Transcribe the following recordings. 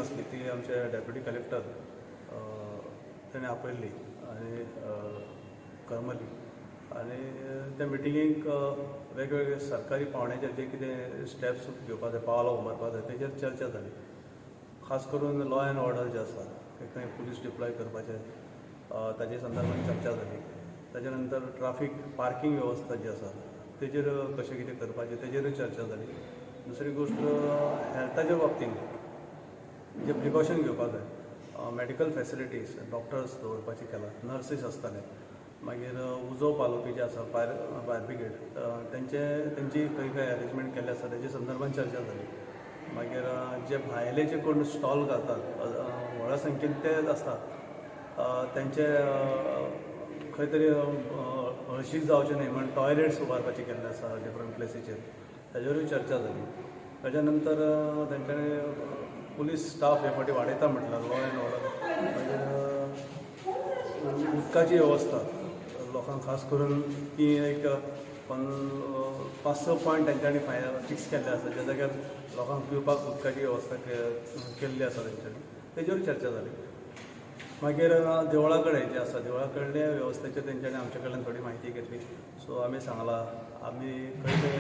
आसली ती आमचे डेप्युटी कलेक्टर ताणें आपयल्ली आनी करमली आनी त्या मिटिंगेक वेगवेगळे सरकारी पावंड्याचेर जे कितें स्टेप्स घेवपाक जाय पावलां उबारपाक जाय तेजेर चर्चा जाली. खास करून लॉ एंड ऑर्डर जे आसा खंय पुलीस डिप्लॉय करपाचे ताजे संदर्भात चर्चा जाली. ताच्या नंतर ट्राफीक पार्किंग वेवस्था जी आसा तेजेर कशें कितें करपाचें तेजेरूय चर्चा जाली. दुसरी गोश्ट हेल्थाच्या बाबतींत जे प्रिकॉशन घेवपाक जाय मेडिकल फॅसिलिटीज डॉक्टर्स दवरपाची केला, नर्सीस आसताले, मागीर उजो पालोवपी जे आसा फायर ब्रिगेड तेंची खंय अरेंजमेंट केल्ले आसा तेजे संदर्भात चर्चा जाली. मागीर जे भायले जे कोण स्टॉल घालतात व्हडा संख्येन ते आसतात तेंचे खंय तरी हळशीक जावचें न्हय म्हण टॉयलेट्स उबारपाचे केल्ले आसा डिफरंट प्लेसीचेर तेजेरूय चर्चा जाली. ताच्या नंतर तेंच्यांनी पुलीस स्टाफ हे फावटी वाडयता म्हटल्यार लॉ एंड ऑर्डर. मागीर उदकाची वेवस्था लोकांक खास करून ती एक 5-6 पॉयंट तेंच्यांनी फिक्स केल्ले आसा ज्या जाग्यार लोकांक पिवपाक उदकाची वेवस्था केल्ली आसा तेंच्यांनी तेजेरूय चर्चा जाली. मागीर देवळा कडेन जे आसा देवळा कडले वेवस्थेचेर तेंच्यांनी आमचे कडल्यान थोडी म्हायती घेतली. सो आमी सांगलां आमी खंय खंय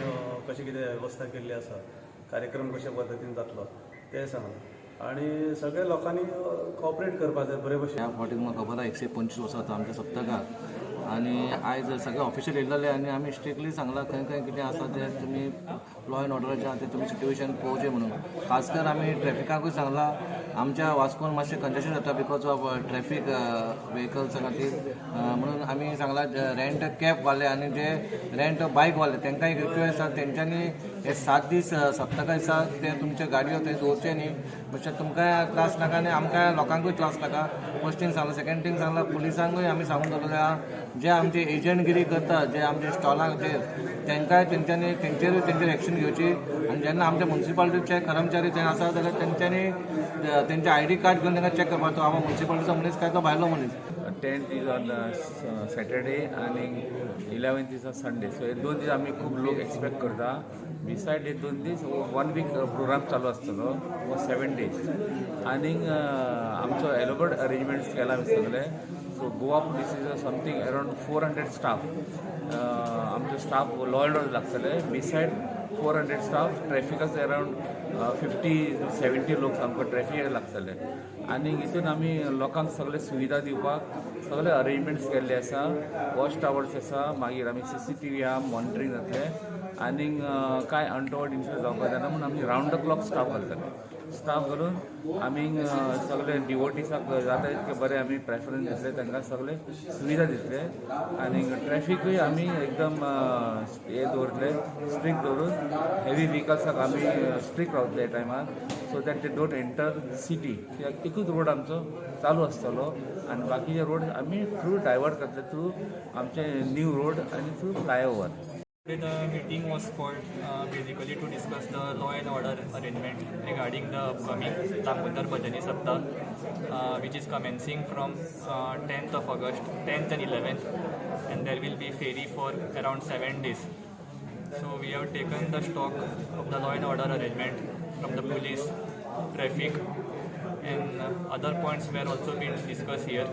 कशी कितें वेवस्था केल्ली आसा, कार्यक्रम कशा पद्दतीन जातलो तें सांगलां आनी सगळ्या लोकांनी कॉपरेट करपाक जाय बरे भशेन. ह्या फावटीक म्हाका खबर आसा 125 वर्सां जाता आमच्या सप्तकाक आनी आयज सगळे ऑफिशियल येयलेले आनी आमी स्ट्रिक्टली सांगलां खंय खंय कितें आसा तें तुमी लॉ एंड ऑर्डराचें आसा तें तुमी सिट्युएशन पळोवचें म्हणून. खास कर आमी ट्रॅफिकाकूय सांगलां आमच्या वास्कोन मातशें कंजेशन जाता बिकॉज ऑफ ट्रॅफीक व्हेकल्सा खातीर म्हणून आमी सांगलां रेंट कॅब वाले आनी जे रेंट बायक वाले तांकांय रिक्वेस्ट आसा तेंच्यांनी हे 7 दीस सप्तका दिसा ते तुमच्यो गाडयो थंय दवरचे न्ही मातशें तुमकांय त्रास नाका आनी आमकां लोकांकूय त्रास नाका. फर्स्ट थिंग सांगलां. सेकंड थिंग सांगलां पुलिसांकूय आमी सांगून दवरलेलें आहा जे आमचे एजंटगिरी करता जे आमचे स्टॉलांचेर तांकांय तेंच्यांनी तेंचेर एक्शन घेवची आनी जेन्ना आमच्या म्युन्सिपालिटीचे कर्मचारी थंय आसा जाल्यार तेंच्यांनी तेंचे ID कार्ड घेवन तांकां चॅक करपाक तो हांव म्युन्सिपालिटीचो मनीस काय तो भायलो मनीस. 10th is on Saturday आणि 11th is on Sunday. So हे 2 दीस आमी खूब लोक एक्सपेक्ट करता. बिसायड हे 2 दीस 1 वीक प्रोग्राम चालू आसतलो फॉर 7 days आनी आमचो एलोबोर्ड अरेंजमेंट्स केला आमी सगळे. So Goa police is something around 400 staff आमचो स्टाफ लॉ एंड ऑर्डर लागतले. बिसायड 400 स्टाफ ट्रॅफिकाच अराउंड 50-70 लोक आमकां ट्रॅफिक लागतले आनी हितून आमी लोकांक सगळे सुविधा दिवपाक सगळे अरेंजमेंट्स केल्ले आसा. वॉच टावर्स आसा, मागीर आमी CCTV आहा मॉनिटरींग जातले आनी कांय अनटोवर्ड इन्सिडंट जावपाक जायना म्हणून आमी रावंड द क्लॉक स्टाफ घालतले. स्टाफ घालून आमी सगळे डिवोटीसाक जाता इतके बरे आमी प्रेफरन्स दितले तांकां सगळे सुविधा दितले आनी ट्रॅफिकूय आमी एकदम हे दवरतले स्ट्रिक्ट दवरून हेवी व्हिकल्साक आमी स्ट्रिक्ट रावतले टायमार so that they don't enter city. कित्याक एकूच रोड आमचो चालू आसतलो आनी बाकीचे रोड आमी थ्रू डायवर्ट करतले थ्रू आमचे न्यू रोड आनी through flyover. The meeting was called basically to discuss the law and order arrangement regarding the upcoming Damodar Bhajani Saptah, which is commencing from 10th of August, 10th and 11th, and there will be ferry for around 7 days. So we have taken the stock of the law and order arrangement from the police, traffic, and other points were also being discussed here.